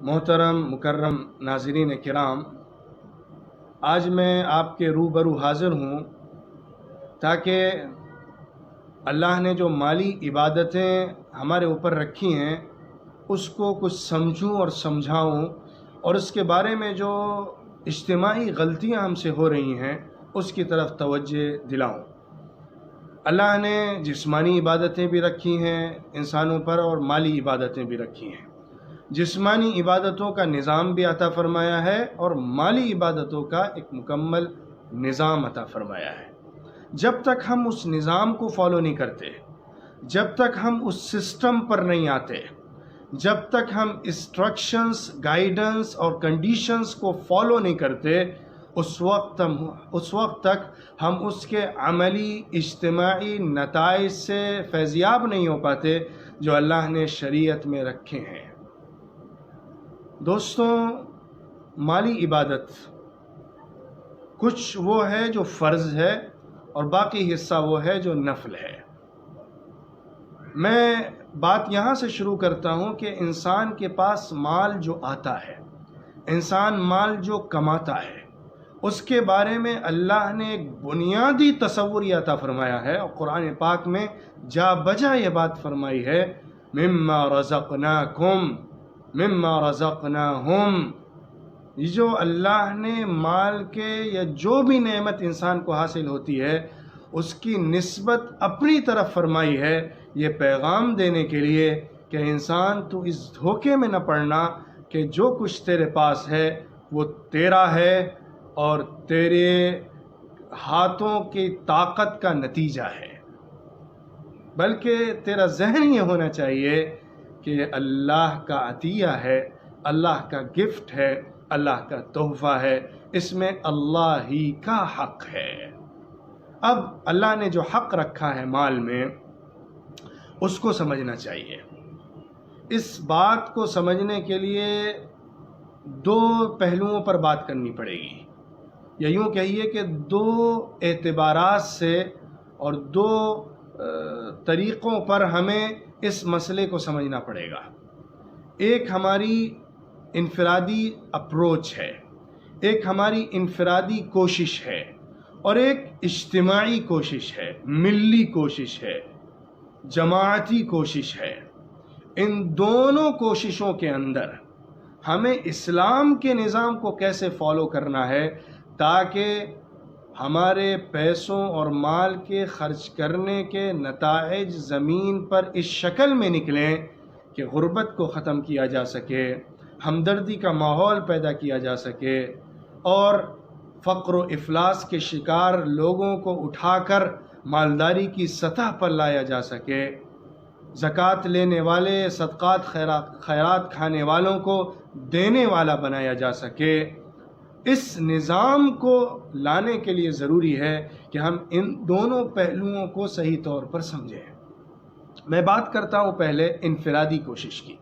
محترم مکرم ناظرین کرام، آج میں آپ کے روبرو حاضر ہوں تاکہ اللہ نے جو مالی عبادتیں ہمارے اوپر رکھی ہیں اس کو کچھ سمجھوں اور سمجھاؤں، اور اس کے بارے میں جو اجتماعی غلطیاں ہم سے ہو رہی ہیں اس کی طرف توجہ دلاؤں۔ اللہ نے جسمانی عبادتیں بھی رکھی ہیں انسانوں پر اور مالی عبادتیں بھی رکھی ہیں۔ جسمانی عبادتوں کا نظام بھی عطا فرمایا ہے اور مالی عبادتوں کا ایک مکمل نظام عطا فرمایا ہے۔ جب تک ہم اس نظام کو فالو نہیں کرتے، جب تک ہم اس سسٹم پر نہیں آتے، جب تک ہم انسٹرکشنز، گائیڈنس اور کنڈیشنز کو فالو نہیں کرتے، اس وقت تک ہم اس کے عملی اجتماعی نتائج سے فیضیاب نہیں ہو پاتے جو اللہ نے شریعت میں رکھے ہیں۔ دوستوں، مالی عبادت کچھ وہ ہے جو فرض ہے اور باقی حصہ وہ ہے جو نفل ہے۔ میں بات یہاں سے شروع کرتا ہوں کہ انسان کے پاس مال جو آتا ہے، انسان مال جو کماتا ہے، اس کے بارے میں اللہ نے ایک بنیادی تصور عطا فرمایا ہے، اور قرآن پاک میں جا بجا یہ بات فرمائی ہے، مما رزقناکم مما رزقناہم۔ یہ جو اللہ نے مال کے یا جو بھی نعمت انسان کو حاصل ہوتی ہے اس کی نسبت اپنی طرف فرمائی ہے، یہ پیغام دینے کے لیے کہ انسان تو اس دھوکے میں نہ پڑنا کہ جو کچھ تیرے پاس ہے وہ تیرا ہے اور تیرے ہاتھوں کی طاقت کا نتیجہ ہے، بلکہ تیرا ذہن یہ ہونا چاہیے کہ اللہ کا عطیہ ہے، اللہ کا گفٹ ہے، اللہ کا تحفہ ہے، اس میں اللہ ہی کا حق ہے۔ اب اللہ نے جو حق رکھا ہے مال میں اس کو سمجھنا چاہیے۔ اس بات کو سمجھنے کے لیے دو پہلوؤں پر بات کرنی پڑے گی، یا یوں کہیے کہ دو اعتبارات سے اور دو طریقوں پر ہمیں اس مسئلے کو سمجھنا پڑے گا۔ ایک ہماری انفرادی اپروچ ہے، ایک ہماری انفرادی کوشش ہے، اور ایک اجتماعی کوشش ہے، ملی کوشش ہے، جماعتی کوشش ہے۔ ان دونوں کوششوں کے اندر ہمیں اسلام کے نظام کو کیسے فالو کرنا ہے تاکہ ہمارے پیسوں اور مال کے خرچ کرنے کے نتائج زمین پر اس شکل میں نکلیں کہ غربت کو ختم کیا جا سکے، ہمدردی کا ماحول پیدا کیا جا سکے، اور فقر و افلاس کے شکار لوگوں کو اٹھا کر مالداری کی سطح پر لایا جا سکے، زکوٰۃ لینے والے، صدقات خیرات کھانے والوں کو دینے والا بنایا جا سکے۔ اس نظام کو لانے کے لیے ضروری ہے کہ ہم ان دونوں پہلوؤں کو صحیح طور پر سمجھیں۔ میں بات کرتا ہوں پہلے انفرادی کوشش کی۔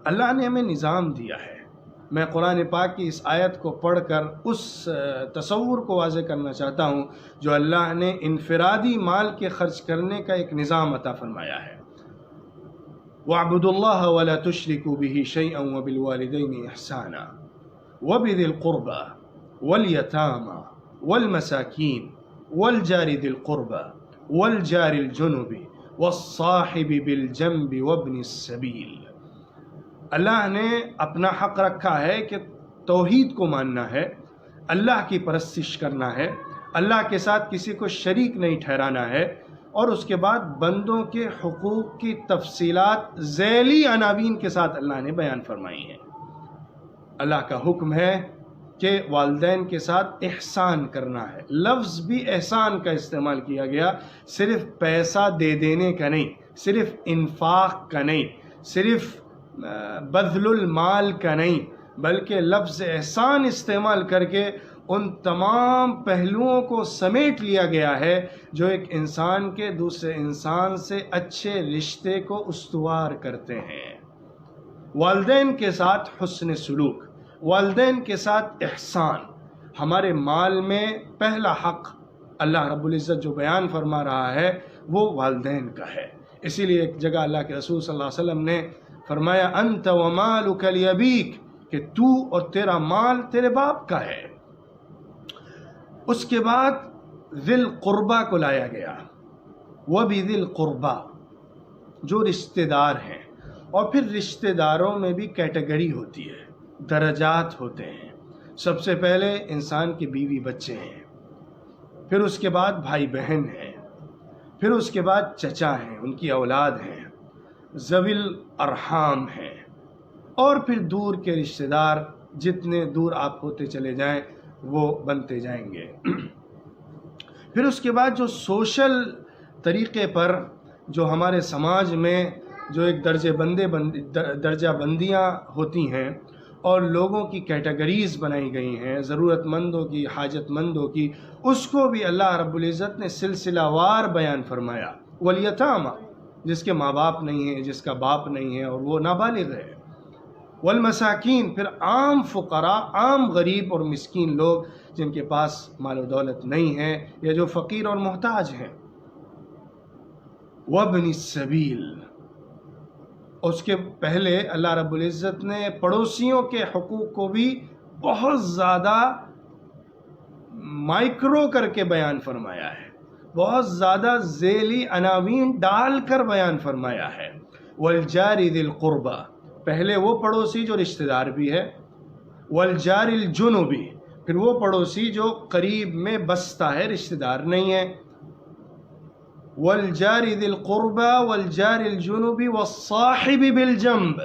اللہ نے ہمیں نظام دیا ہے۔ میں قرآن پاک کی اس آیت کو پڑھ کر اس تصور کو واضح کرنا چاہتا ہوں جو اللہ نے انفرادی مال کے خرچ کرنے کا ایک نظام عطا فرمایا ہے۔ وَاعْبُدُوا اللَّهَ وَلَا تُشْرِكُوا بِهِ شَيْئًا وَبِالْوَالِدَيْنِ إِحْسَانًا وَبِذِي الْقُرْبَى وَالْيَتَامَى وَالْمَسَاكِينِ وَالْجَارِ ذِي الْقُرْبَى وَالْجَارِ الْجُنُبِ وَالصَّاحِبِ بِالْجَنبِ وَابْنِ السَّبِيلِ۔ اللہ نے اپنا حق رکھا ہے کہ توحید کو ماننا ہے، اللہ کی پرستش کرنا ہے، اللہ کے ساتھ کسی کو شریک نہیں ٹھہرانا ہے، اور اس کے بعد بندوں کے حقوق کی تفصیلات ذیلی عناوین کے ساتھ اللہ نے بیان فرمائی ہیں۔ اللہ کا حکم ہے کہ والدین کے ساتھ احسان کرنا ہے۔ لفظ بھی احسان کا استعمال کیا گیا، صرف پیسہ دے دینے کا نہیں، صرف انفاق کا نہیں، صرف بذل المال کا نہیں، بلکہ لفظ احسان استعمال کر کے ان تمام پہلوؤں کو سمیٹ لیا گیا ہے جو ایک انسان کے دوسرے انسان سے اچھے رشتے کو استوار کرتے ہیں۔ والدین کے ساتھ حسن سلوک، والدین کے ساتھ احسان، ہمارے مال میں پہلا حق اللہ رب العزت جو بیان فرما رہا ہے وہ والدین کا ہے۔ اسی لیے ایک جگہ اللہ کے رسول صلی اللہ علیہ وسلم نے فرمایا انت ومالک لیبیک، کہ تو اور تیرا مال تیرے باپ کا ہے۔ اس کے بعد ذی القربہ کو لایا گیا، وَبِذِی القربہ، جو رشتہ دار ہیں۔ اور پھر رشتہ داروں میں بھی کیٹیگری ہوتی ہے، درجات ہوتے ہیں۔ سب سے پہلے انسان کے بیوی بچے ہیں، پھر اس کے بعد بھائی بہن ہیں، پھر اس کے بعد چچا ہیں، ان کی اولاد ہیں، ذوی الارحام ہیں، اور پھر دور کے رشتہ دار، جتنے دور آپ ہوتے چلے جائیں وہ بنتے جائیں گے۔ پھر اس کے بعد جو سوشل طریقے پر جو ہمارے سماج میں جو ایک درجہ بندیاں ہوتی ہیں اور لوگوں کی کیٹیگریز بنائی گئی ہیں، ضرورت مندوں کی، حاجت مندوں کی، اس کو بھی اللہ رب العزت نے سلسلہ وار بیان فرمایا۔ والیتامى، جس کے ماں باپ نہیں ہیں، جس کا باپ نہیں ہے اور وہ نابالغ ہے۔ والمساکین، پھر عام فقراء، عام غریب اور مسکین لوگ جن کے پاس مال و دولت نہیں ہے یا جو فقیر اور محتاج ہیں۔ وابن السبیل، اس کے پہلے اللہ رب العزت نے پڑوسیوں کے حقوق کو بھی بہت زیادہ مائکرو کر کے بیان فرمایا ہے، بہت زیادہ ذیلی عناوین ڈال کر بیان فرمایا ہے۔ والجار ذی القربہ، پہلے وہ پڑوسی جو رشتہ دار بھی ہے، والجار الجنبی، پھر وہ پڑوسی جو قریب میں بستا ہے، رشتہ دار نہیں ہے۔ والجار ذی القربہ والجار الجنبی والصاحب بالجنب،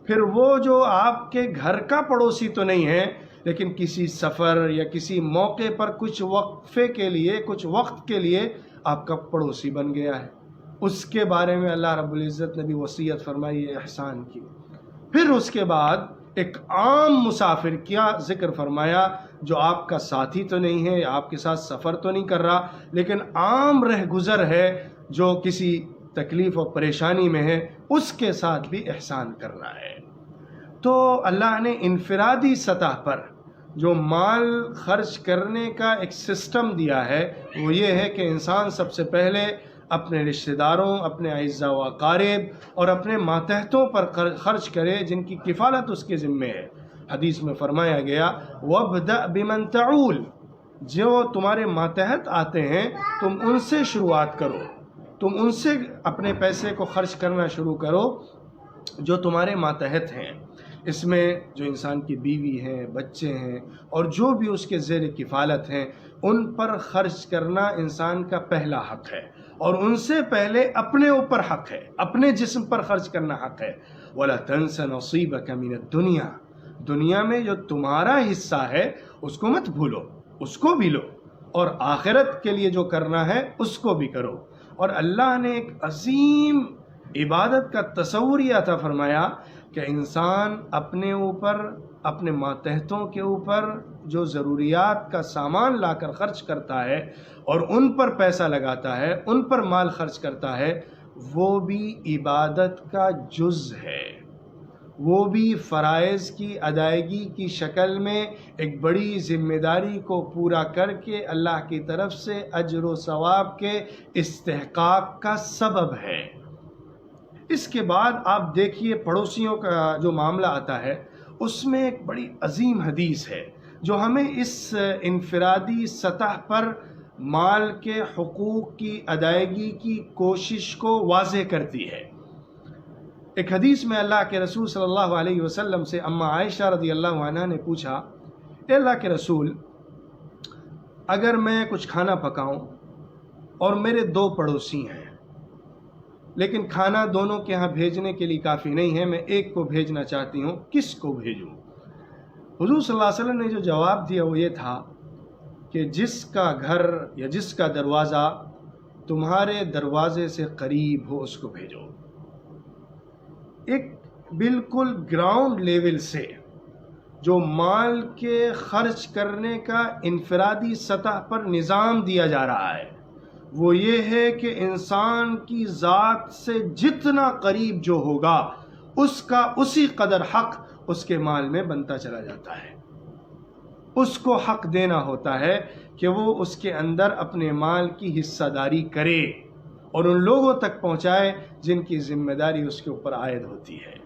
پھر وہ جو آپ کے گھر کا پڑوسی تو نہیں ہے لیکن کسی سفر یا کسی موقع پر کچھ وقفے کے لیے، کچھ وقت کے لیے آپ کا پڑوسی بن گیا ہے، اس کے بارے میں اللہ رب العزت نے بھی وصیت فرمائی ہے، احسان کی۔ پھر اس کے بعد ایک عام مسافر کیا ذکر فرمایا، جو آپ کا ساتھی تو نہیں ہے، آپ کے ساتھ سفر تو نہیں کر رہا لیکن عام رہ گزر ہے، جو کسی تکلیف اور پریشانی میں ہے، اس کے ساتھ بھی احسان کرنا ہے۔ تو اللہ نے انفرادی سطح پر جو مال خرچ کرنے کا ایک سسٹم دیا ہے وہ یہ ہے کہ انسان سب سے پہلے اپنے رشتہ داروں، اپنے اعزاء و اقارب اور اپنے ماتحتوں پر خرچ کرے جن کی کفالت اس کے ذمے ہے۔ حدیث میں فرمایا گیا وَابْدَأْ بِمَنْ تَعُولُ، جو تمہارے ماتحت آتے ہیں تم ان سے شروعات کرو، تم ان سے اپنے پیسے کو خرچ کرنا شروع کرو جو تمہارے ماتحت ہیں۔ اس میں جو انسان کی بیوی ہیں، بچے ہیں اور جو بھی اس کے زیر کفالت ہیں، ان پر خرچ کرنا انسان کا پہلا حق ہے، اور ان سے پہلے اپنے اوپر حق ہے، اپنے جسم پر خرچ کرنا حق ہے۔ وَلَا تَنْسَ نَصِيبَكَ مِنَ الدُّنْيَا، دنیا میں جو تمہارا حصہ ہے اس کو مت بھولو، اس کو بھی لو، اور آخرت کے لیے جو کرنا ہے اس کو بھی کرو۔ اور اللہ نے ایک عظیم عبادت کا تصور یہ عطا فرمایا کہ انسان اپنے اوپر، اپنے ماتحتوں کے اوپر جو ضروریات کا سامان لا کر خرچ کرتا ہے اور ان پر پیسہ لگاتا ہے، ان پر مال خرچ کرتا ہے، وہ بھی عبادت کا جز ہے، وہ بھی فرائض کی ادائیگی کی شکل میں ایک بڑی ذمہ داری کو پورا کر کے اللہ کی طرف سے اجر و ثواب کے استحقاق کا سبب ہے۔ اس کے بعد آپ دیکھیے پڑوسیوں کا جو معاملہ آتا ہے، اس میں ایک بڑی عظیم حدیث ہے جو ہمیں اس انفرادی سطح پر مال کے حقوق کی ادائیگی کی کوشش کو واضح کرتی ہے۔ ایک حدیث میں اللہ کے رسول صلی اللہ علیہ وسلم سے اما عائشہ رضی اللہ عنہ نے پوچھا، اے اللہ کے رسول، اگر میں کچھ کھانا پکاؤں اور میرے دو پڑوسی ہیں لیکن کھانا دونوں کے ہاں بھیجنے کے لیے کافی نہیں ہے، میں ایک کو بھیجنا چاہتی ہوں، کس کو بھیجوں؟ حضور صلی اللہ علیہ وسلم نے جو جواب دیا وہ یہ تھا کہ جس کا گھر یا جس کا دروازہ تمہارے دروازے سے قریب ہو اس کو بھیجو۔ ایک بالکل گراؤنڈ لیول سے جو مال کے خرچ کرنے کا انفرادی سطح پر نظام دیا جا رہا ہے وہ یہ ہے کہ انسان کی ذات سے جتنا قریب جو ہوگا اس کا اسی قدر حق اس کے مال میں بنتا چلا جاتا ہے۔ اس کو حق دینا ہوتا ہے کہ وہ اس کے اندر اپنے مال کی حصہ داری کرے اور ان لوگوں تک پہنچائے جن کی ذمہ داری اس کے اوپر عائد ہوتی ہے۔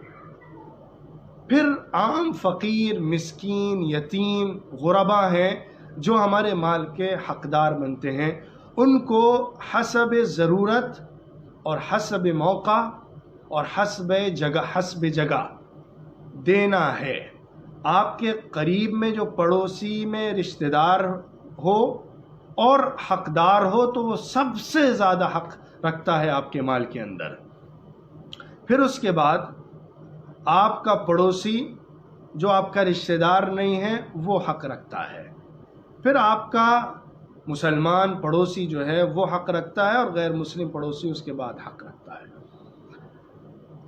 پھر عام فقیر، مسکین، یتیم، غربا ہیں جو ہمارے مال کے حقدار بنتے ہیں، ان کو حسب ضرورت اور حسب موقع اور حسب جگہ دینا ہے۔ آپ کے قریب میں جو پڑوسی میں رشتہ دار ہو اور حقدار ہو تو وہ سب سے زیادہ حق رکھتا ہے آپ کے مال کے اندر۔ پھر اس کے بعد آپ کا پڑوسی جو آپ کا رشتہ دار نہیں ہے وہ حق رکھتا ہے۔ پھر آپ کا مسلمان پڑوسی جو ہے وہ حق رکھتا ہے، اور غیر مسلم پڑوسی اس کے بعد حق رکھتا ہے۔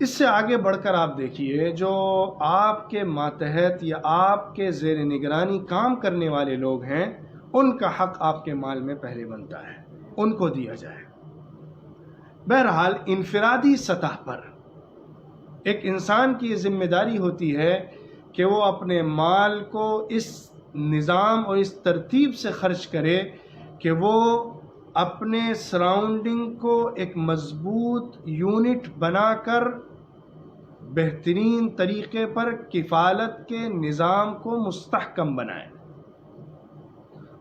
اس سے آگے بڑھ کر آپ دیکھیے، جو آپ کے ماتحت یا آپ کے زیر نگرانی کام کرنے والے لوگ ہیں، ان کا حق آپ کے مال میں پہلے بنتا ہے، ان کو دیا جائے۔ بہرحال انفرادی سطح پر ایک انسان کی ذمہ داری ہوتی ہے کہ وہ اپنے مال کو اس نظام اور اس ترتیب سے خرچ کرے کہ وہ اپنے سراؤنڈنگ کو ایک مضبوط یونٹ بنا کر بہترین طریقے پر کفالت کے نظام کو مستحکم بنائے،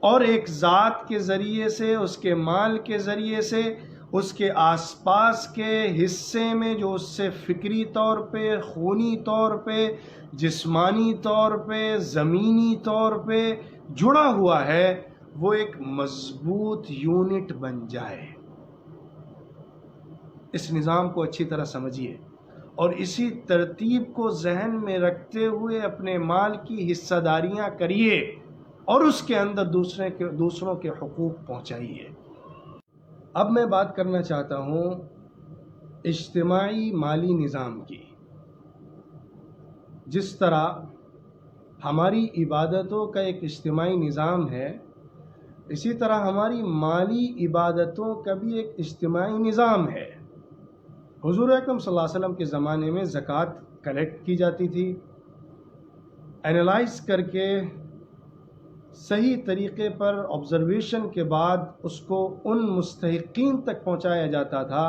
اور ایک ذات کے ذریعے سے، اس کے مال کے ذریعے سے، اس کے آس پاس کے حصے میں جو اس سے فکری طور پہ، خونی طور پہ، جسمانی طور پہ، زمینی طور پہ جڑا ہوا ہے، وہ ایک مضبوط یونٹ بن جائے۔ اس نظام کو اچھی طرح سمجھیے، اور اسی ترتیب کو ذہن میں رکھتے ہوئے اپنے مال کی حصہ داریاں کریے، اور اس کے اندر دوسروں کے حقوق پہنچائیے۔ اب میں بات کرنا چاہتا ہوں اجتماعی مالی نظام کی۔ جس طرح ہماری عبادتوں کا ایک اجتماعی نظام ہے، اسی طرح ہماری مالی عبادتوں کا بھی ایک اجتماعی نظام ہے۔ حضور اکرم صلی اللہ علیہ وسلم کے زمانے میں زکوٰۃ کلیکٹ کی جاتی تھی، اینالائز کر کے صحیح طریقے پر آبزرویشن کے بعد اس کو ان مستحقین تک پہنچایا جاتا تھا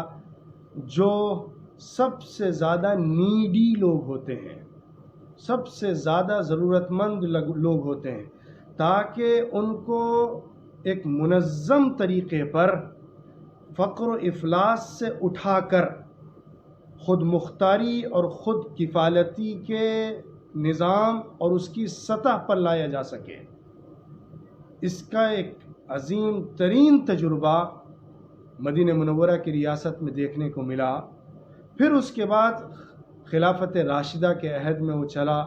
جو سب سے زیادہ نیڈی لوگ ہوتے ہیں، سب سے زیادہ ضرورت مند لوگ ہوتے ہیں، تاکہ ان کو ایک منظم طریقے پر فقر و افلاس سے اٹھا کر خود مختاری اور خود کفالتی کے نظام اور اس کی سطح پر لایا جا سکے۔ اس کا ایک عظیم ترین تجربہ مدینہ منورہ کی ریاست میں دیکھنے کو ملا۔ پھر اس کے بعد خلافت راشدہ کے عہد میں وہ چلا،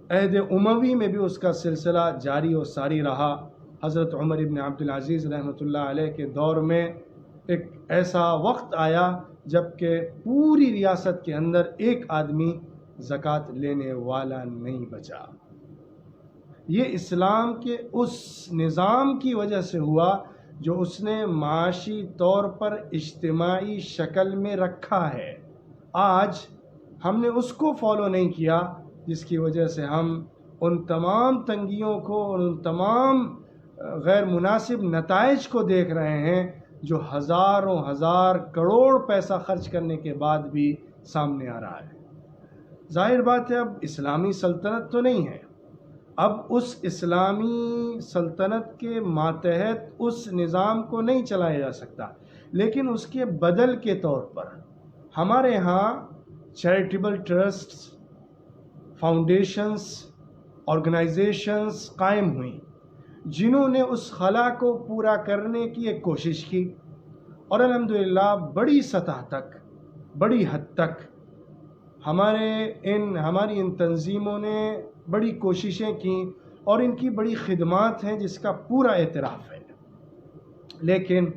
عہد اموی میں بھی اس کا سلسلہ جاری و ساری رہا۔ حضرت عمر ابن عبدالعزیز رحمۃ اللہ علیہ کے دور میں ایک ایسا وقت آیا جب کہ پوری ریاست کے اندر ایک آدمی زکوٰۃ لینے والا نہیں بچا۔ یہ اسلام کے اس نظام کی وجہ سے ہوا جو اس نے معاشی طور پر اجتماعی شکل میں رکھا ہے۔ آج ہم نے اس کو فالو نہیں کیا، جس کی وجہ سے ہم ان تمام تنگیوں کو اور ان تمام غیر مناسب نتائج کو دیکھ رہے ہیں جو ہزاروں ہزار کروڑ پیسہ خرچ کرنے کے بعد بھی سامنے آ رہا ہے۔ ظاہر بات ہے اب اسلامی سلطنت تو نہیں ہے، اب اس اسلامی سلطنت کے ماتحت اس نظام کو نہیں چلایا جا سکتا، لیکن اس کے بدل کے طور پر ہمارے ہاں چیریٹیبل ٹرسٹس، فاؤنڈیشنز، آرگنائزیشنز قائم ہوئیں جنہوں نے اس خلا کو پورا کرنے کی ایک کوشش کی، اور الحمدللہ بڑی سطح تک، بڑی حد تک ہماری ان تنظیموں نے بڑی کوششیں کیں، اور ان کی بڑی خدمات ہیں جس کا پورا اعتراف ہے۔ لیکن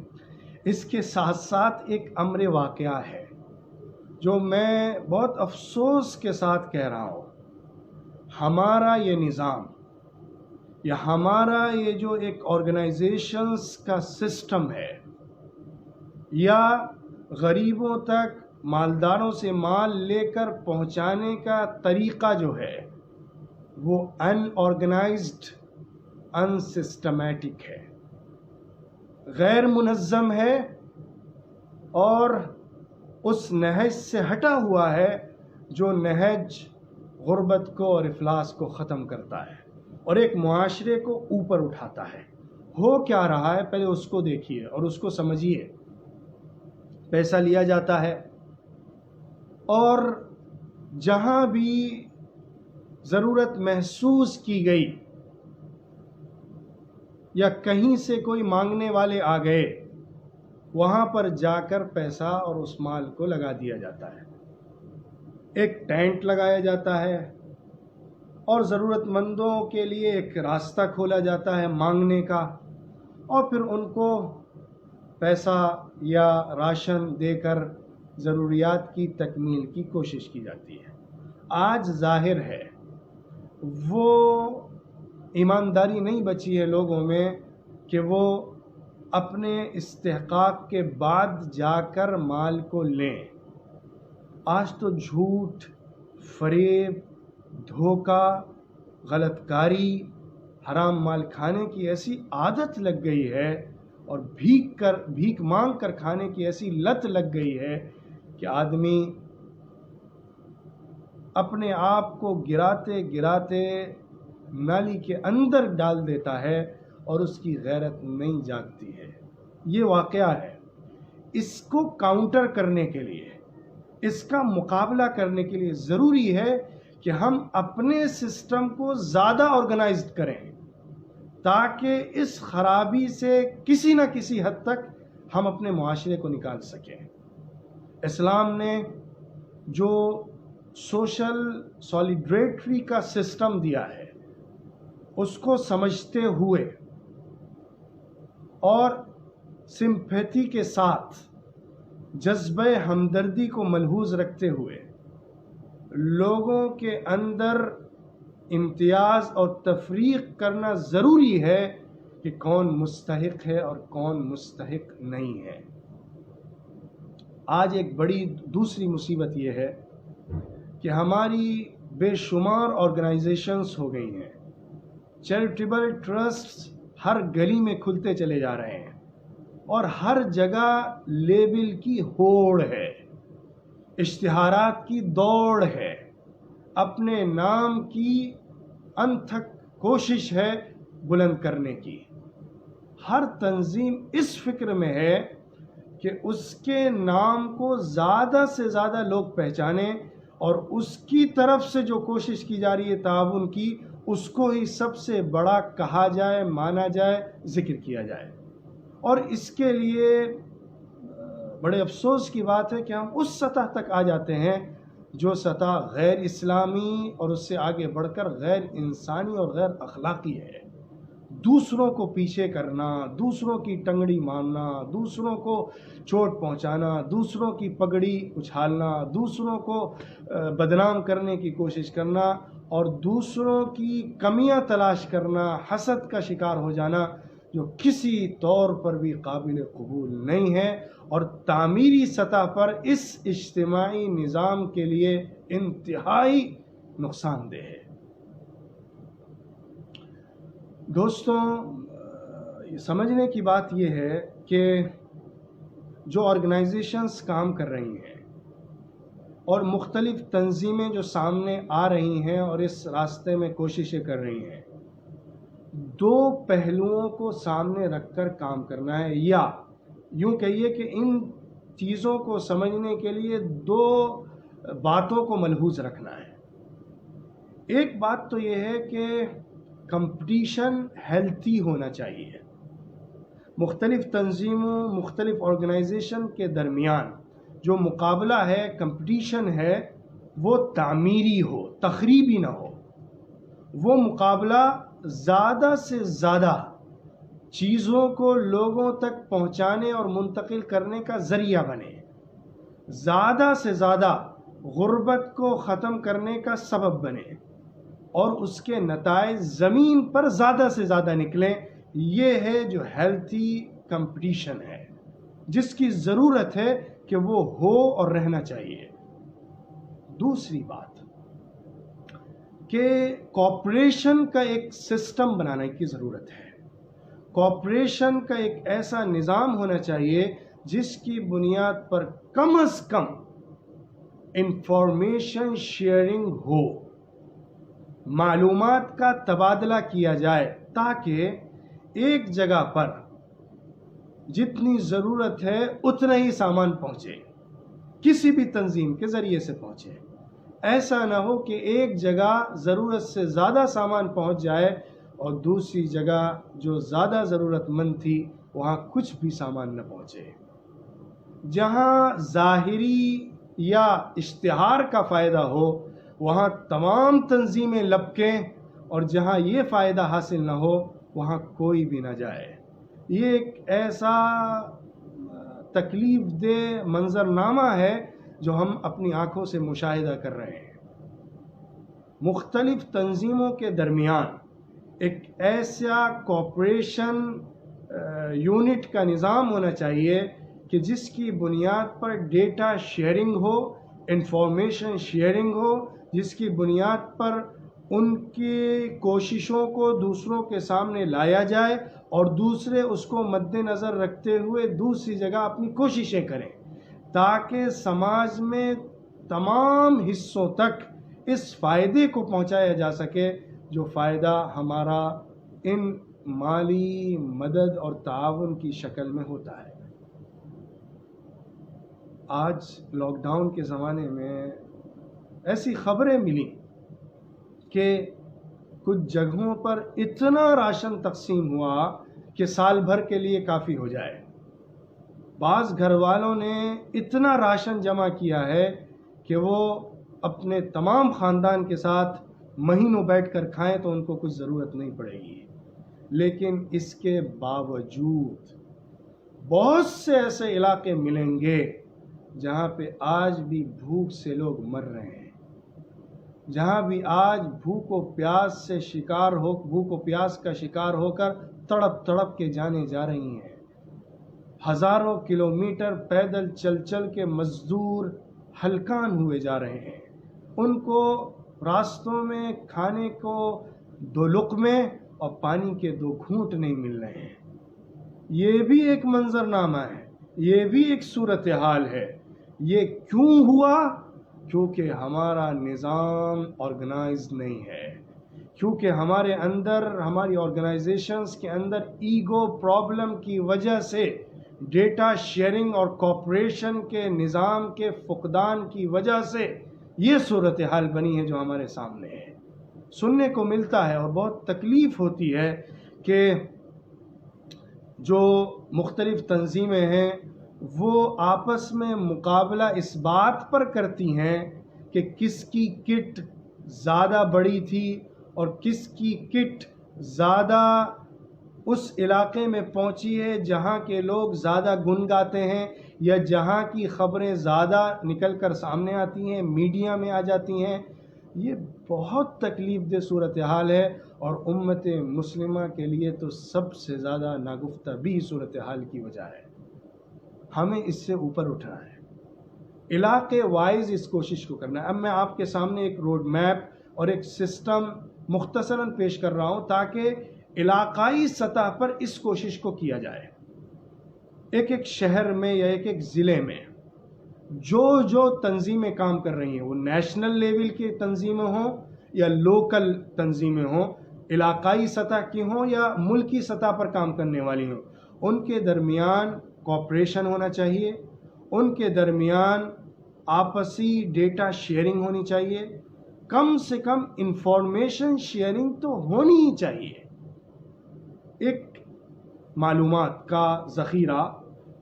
اس کے ساتھ ساتھ ایک امر واقعہ ہے جو میں بہت افسوس کے ساتھ کہہ رہا ہوں۔ ہمارا یہ نظام یا ہمارا یہ جو ایک آرگنائزیشنز کا سسٹم ہے، یا غریبوں تک مالداروں سے مال لے کر پہنچانے کا طریقہ جو ہے، وہ ان آرگنائزڈ، ان سسٹمیٹک ہے، غیر منظم ہے، اور اس نہج سے ہٹا ہوا ہے جو نہج غربت کو اور افلاس کو ختم کرتا ہے اور ایک معاشرے کو اوپر اٹھاتا ہے۔ ہو کیا رہا ہے پہلے اس کو دیکھیے اور اس کو سمجھیے۔ پیسہ لیا جاتا ہے اور جہاں بھی ضرورت محسوس کی گئی یا کہیں سے کوئی مانگنے والے آ گئے، وہاں پر جا کر پیسہ اور اس مال کو لگا دیا جاتا ہے۔ ایک ٹینٹ لگایا جاتا ہے اور ضرورت مندوں کے لیے ایک راستہ کھولا جاتا ہے مانگنے کا، اور پھر ان کو پیسہ یا راشن دے کر ضروریات کی تکمیل کی کوشش کی جاتی ہے۔ آج ظاہر ہے وہ ایمانداری نہیں بچی ہے لوگوں میں کہ وہ اپنے استحقاق کے بعد جا کر مال کو لیں۔ آج تو جھوٹ، فریب، دھوکہ، غلط کاری، حرام مال کھانے کی ایسی عادت لگ گئی ہے اور بھیک مانگ کر کھانے کی ایسی لت لگ گئی ہے کہ آدمی اپنے آپ کو گراتے گراتے نالی کے اندر ڈال دیتا ہے اور اس کی غیرت نہیں جاگتی ہے۔ یہ واقعہ ہے۔ اس کو کاؤنٹر کرنے کے لیے، اس کا مقابلہ کرنے کے لیے ضروری ہے کہ ہم اپنے سسٹم کو زیادہ آرگنائزڈ کریں تاکہ اس خرابی سے کسی نہ کسی حد تک ہم اپنے معاشرے کو نکال سکیں۔ اسلام نے جو سوشل سالیڈریٹری کا سسٹم دیا ہے، اس کو سمجھتے ہوئے اور سمپیتھی کے ساتھ جذبہ ہمدردی کو ملحوظ رکھتے ہوئے لوگوں کے اندر امتیاز اور تفریق کرنا ضروری ہے کہ کون مستحق ہے اور کون مستحق نہیں ہے۔ آج ایک بڑی دوسری مصیبت یہ ہے کہ ہماری بے شمار آرگنائزیشنز ہو گئی ہیں، چیریٹیبل ٹرسٹس ہر گلی میں کھلتے چلے جا رہے ہیں اور ہر جگہ لیبل کی ہوڑ ہے، اشتہارات کی دوڑ ہے، اپنے نام کی انتھک کوشش ہے بلند کرنے کی۔ ہر تنظیم اس فکر میں ہے کہ اس کے نام کو زیادہ سے زیادہ لوگ پہچانیں اور اس کی طرف سے جو کوشش کی جا رہی ہے تعاون کی، اس کو ہی سب سے بڑا کہا جائے، مانا جائے، ذکر کیا جائے۔ اور اس کے لیے بڑے افسوس کی بات ہے کہ ہم اس سطح تک آ جاتے ہیں جو سطح غیر اسلامی اور اس سے آگے بڑھ کر غیر انسانی اور غیر اخلاقی ہے۔ دوسروں کو پیچھے کرنا، دوسروں کی ٹنگڑی مارنا، دوسروں کو چوٹ پہنچانا، دوسروں کی پگڑی اچھالنا، دوسروں کو بدنام کرنے کی کوشش کرنا اور دوسروں کی کمیاں تلاش کرنا، حسد کا شکار ہو جانا، جو کسی طور پر بھی قابل قبول نہیں ہے اور تعمیری سطح پر اس اجتماعی نظام کے لیے انتہائی نقصان دہ ہے۔ دوستوں، سمجھنے کی بات یہ ہے کہ جو آرگنائزیشنز کام کر رہی ہیں اور مختلف تنظیمیں جو سامنے آ رہی ہیں اور اس راستے میں کوششیں کر رہی ہیں، دو پہلوؤں کو سامنے رکھ کر کام کرنا ہے، یا یوں کہیے کہ ان چیزوں کو سمجھنے کے لیے دو باتوں کو ملحوظ رکھنا ہے۔ ایک بات تو یہ ہے کہ کمپٹیشن ہیلتھی ہونا چاہیے، مختلف تنظیموں، مختلف آرگنائزیشن کے درمیان جو مقابلہ ہے، کمپٹیشن ہے، وہ تعمیری ہو، تخریبی نہ ہو۔ وہ مقابلہ زیادہ سے زیادہ چیزوں کو لوگوں تک پہنچانے اور منتقل کرنے کا ذریعہ بنے، زیادہ سے زیادہ غربت کو ختم کرنے کا سبب بنے اور اس کے نتائج زمین پر زیادہ سے زیادہ نکلیں۔ یہ ہے جو ہیلتھی کمپٹیشن ہے، جس کی ضرورت ہے کہ وہ ہو اور رہنا چاہیے۔ دوسری بات کہ کوآپریشن کا ایک سسٹم بنانے کی ضرورت ہے۔ کوآپریشن کا ایک ایسا نظام ہونا چاہیے جس کی بنیاد پر کم از کم انفارمیشن شیئرنگ ہو، معلومات کا تبادلہ کیا جائے تاکہ ایک جگہ پر جتنی ضرورت ہے اتنا ہی سامان پہنچے، کسی بھی تنظیم کے ذریعے سے پہنچے۔ ایسا نہ ہو کہ ایک جگہ ضرورت سے زیادہ سامان پہنچ جائے اور دوسری جگہ جو زیادہ ضرورت مند تھی وہاں کچھ بھی سامان نہ پہنچے۔ جہاں ظاہری یا اشتہار کا فائدہ ہو وہاں تمام تنظیمیں لپکیں، اور جہاں یہ فائدہ حاصل نہ ہو وہاں کوئی بھی نہ جائے۔ یہ ایک ایسا تکلیف دہ منظرنامہ ہے جو ہم اپنی آنکھوں سے مشاہدہ کر رہے ہیں۔ مختلف تنظیموں کے درمیان ایک ایسا کوآپریشن یونٹ کا نظام ہونا چاہیے کہ جس کی بنیاد پر ڈیٹا شیئرنگ ہو، انفارمیشن شیئرنگ ہو، جس کی بنیاد پر ان کی کوششوں کو دوسروں کے سامنے لایا جائے اور دوسرے اس کو مد نظر رکھتے ہوئے دوسری جگہ اپنی کوششیں کریں، تاکہ سماج میں تمام حصوں تک اس فائدے کو پہنچایا جا سکے جو فائدہ ہمارا ان مالی مدد اور تعاون کی شکل میں ہوتا ہے۔ آج لاک ڈاؤن کے زمانے میں ایسی خبریں ملیں کہ کچھ جگہوں پر اتنا راشن تقسیم ہوا کہ سال بھر کے لیے کافی ہو جائے۔ بعض گھر والوں نے اتنا راشن جمع کیا ہے کہ وہ اپنے تمام خاندان کے ساتھ مہینوں بیٹھ کر کھائیں تو ان کو کچھ ضرورت نہیں پڑے گی، لیکن اس کے باوجود بہت سے ایسے علاقے ملیں گے جہاں پہ آج بھی بھوک سے لوگ مر رہے ہیں، جہاں بھی آج بھوک و پیاس کا شکار ہو کر تڑپ تڑپ کے جانے جا رہی ہیں۔ ہزاروں کلومیٹر پیدل چل چل کے مزدور ہلکان ہوئے جا رہے ہیں، ان کو راستوں میں کھانے کو 2 لقمے اور پانی کے 2 گھونٹ نہیں مل رہے ہیں۔ یہ بھی ایک منظرنامہ ہے، یہ بھی ایک صورتحال ہے۔ یہ کیوں ہوا؟ کیونکہ ہمارا نظام آرگنائز نہیں ہے، کیونکہ ہمارے اندر، ہماری آرگنائزیشنز کے اندر ایگو پرابلم کی وجہ سے، ڈیٹا شیئرنگ اور کوآپریشن کے نظام کے فقدان کی وجہ سے یہ صورتحال بنی ہے جو ہمارے سامنے ہے۔ سننے کو ملتا ہے اور بہت تکلیف ہوتی ہے کہ جو مختلف تنظیمیں ہیں وہ آپس میں مقابلہ اس بات پر کرتی ہیں کہ کس کی کٹ زیادہ بڑی تھی اور کس کی کٹ زیادہ اس علاقے میں پہنچی ہے جہاں کے لوگ زیادہ گنگاتے ہیں، یا جہاں کی خبریں زیادہ نکل کر سامنے آتی ہیں، میڈیا میں آ جاتی ہیں۔ یہ بہت تکلیف دہ صورتحال ہے اور امت مسلمہ کے لیے تو سب سے زیادہ ناگفتہ بھی صورتحال کی وجہ ہے۔ ہمیں اس سے اوپر اٹھنا ہے، علاقے وائز اس کوشش کو کرنا ہے۔ اب میں آپ کے سامنے ایک روڈ میپ اور ایک سسٹم مختصراً پیش کر رہا ہوں تاکہ علاقائی سطح پر اس کوشش کو کیا جائے۔ ایک شہر میں یا ایک ضلع میں جو تنظیمیں کام کر رہی ہیں، وہ نیشنل لیول کی تنظیمیں ہوں یا لوکل تنظیمیں ہوں، علاقائی سطح کی ہوں یا ملکی سطح پر کام کرنے والی ہوں، ان کے درمیان کوآپریشن ہونا چاہیے، ان کے درمیان آپسی ڈیٹا شیئرنگ ہونی چاہیے، کم سے کم انفارمیشن شیئرنگ تو ہونی ہی چاہیے۔ ایک معلومات کا ذخیرہ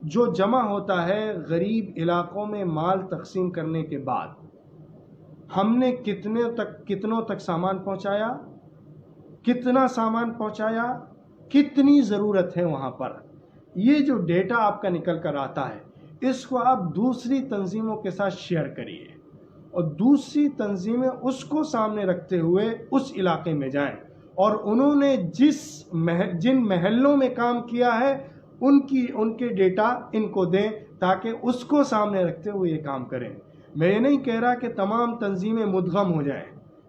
جو جمع ہوتا ہے غریب علاقوں میں مال تقسیم کرنے کے بعد، ہم نے کتنوں تک سامان پہنچایا، کتنا سامان پہنچایا، کتنی ضرورت ہے وہاں پر، یہ جو ڈیٹا آپ کا نکل کر آتا ہے اس کو آپ دوسری تنظیموں کے ساتھ شیئر کریے اور دوسری تنظیمیں اس کو سامنے رکھتے ہوئے اس علاقے میں جائیں اور انہوں نے جن محلوں میں کام کیا ہے ان کے ڈیٹا ان کو دیں تاکہ اس کو سامنے رکھتے ہوئے یہ کام کریں۔ میں یہ نہیں کہہ رہا کہ تمام تنظیمیں مدغم ہو جائیں،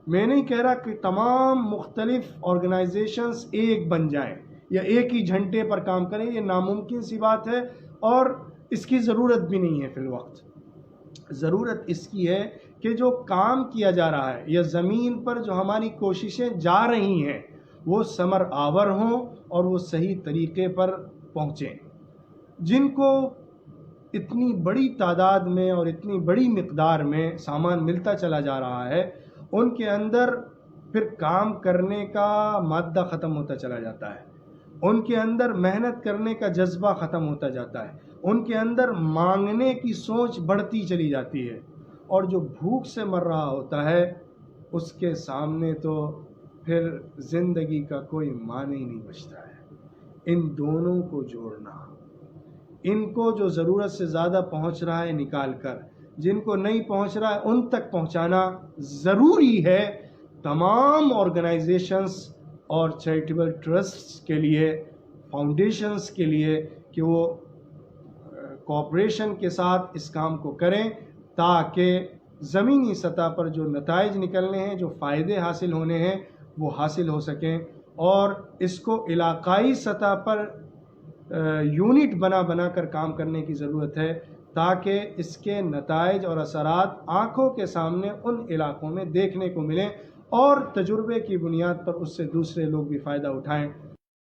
میں نہیں کہہ رہا کہ تمام مختلف آرگنائزیشنز ایک بن جائیں یا ایک ہی جھنڈے پر کام کریں، یہ ناممکن سی بات ہے اور اس کی ضرورت بھی نہیں ہے فی الوقت۔ ضرورت اس کی ہے کہ جو کام کیا جا رہا ہے یا زمین پر جو ہماری کوششیں جا رہی ہیں وہ ثمر آور ہوں اور وہ صحیح طریقے پر پہنچیں. جن کو اتنی بڑی تعداد میں اور اتنی بڑی مقدار میں سامان ملتا چلا جا رہا ہے، ان کے اندر پھر کام کرنے کا مادہ ختم ہوتا چلا جاتا ہے، ان کے اندر محنت کرنے کا جذبہ ختم ہوتا جاتا ہے، ان کے اندر مانگنے کی سوچ بڑھتی چلی جاتی ہے، اور جو بھوک سے مر رہا ہوتا ہے اس کے سامنے تو پھر زندگی کا کوئی معنی ہی نہیں بچتا ہے. ان دونوں کو جوڑنا، ان کو جو ضرورت سے زیادہ پہنچ رہا ہے نکال کر، جن کو نہیں پہنچ رہا ہے ان تک پہنچانا ضروری ہے. تمام آرگنائزیشنز اور چیریٹیبل ٹرسٹس کے لیے، فاؤنڈیشنز کے لیے کہ وہ کوآپریشن کے ساتھ اس کام کو کریں تاکہ زمینی سطح پر جو نتائج نکلنے ہیں، جو فائدے حاصل ہونے ہیں وہ حاصل ہو سکیں، اور اس کو علاقائی سطح پر یونٹ بنا بنا کر کام کرنے کی ضرورت ہے تاکہ اس کے نتائج اور اثرات آنکھوں کے سامنے ان علاقوں میں دیکھنے کو ملیں اور تجربے کی بنیاد پر اس سے دوسرے لوگ بھی فائدہ اٹھائیں.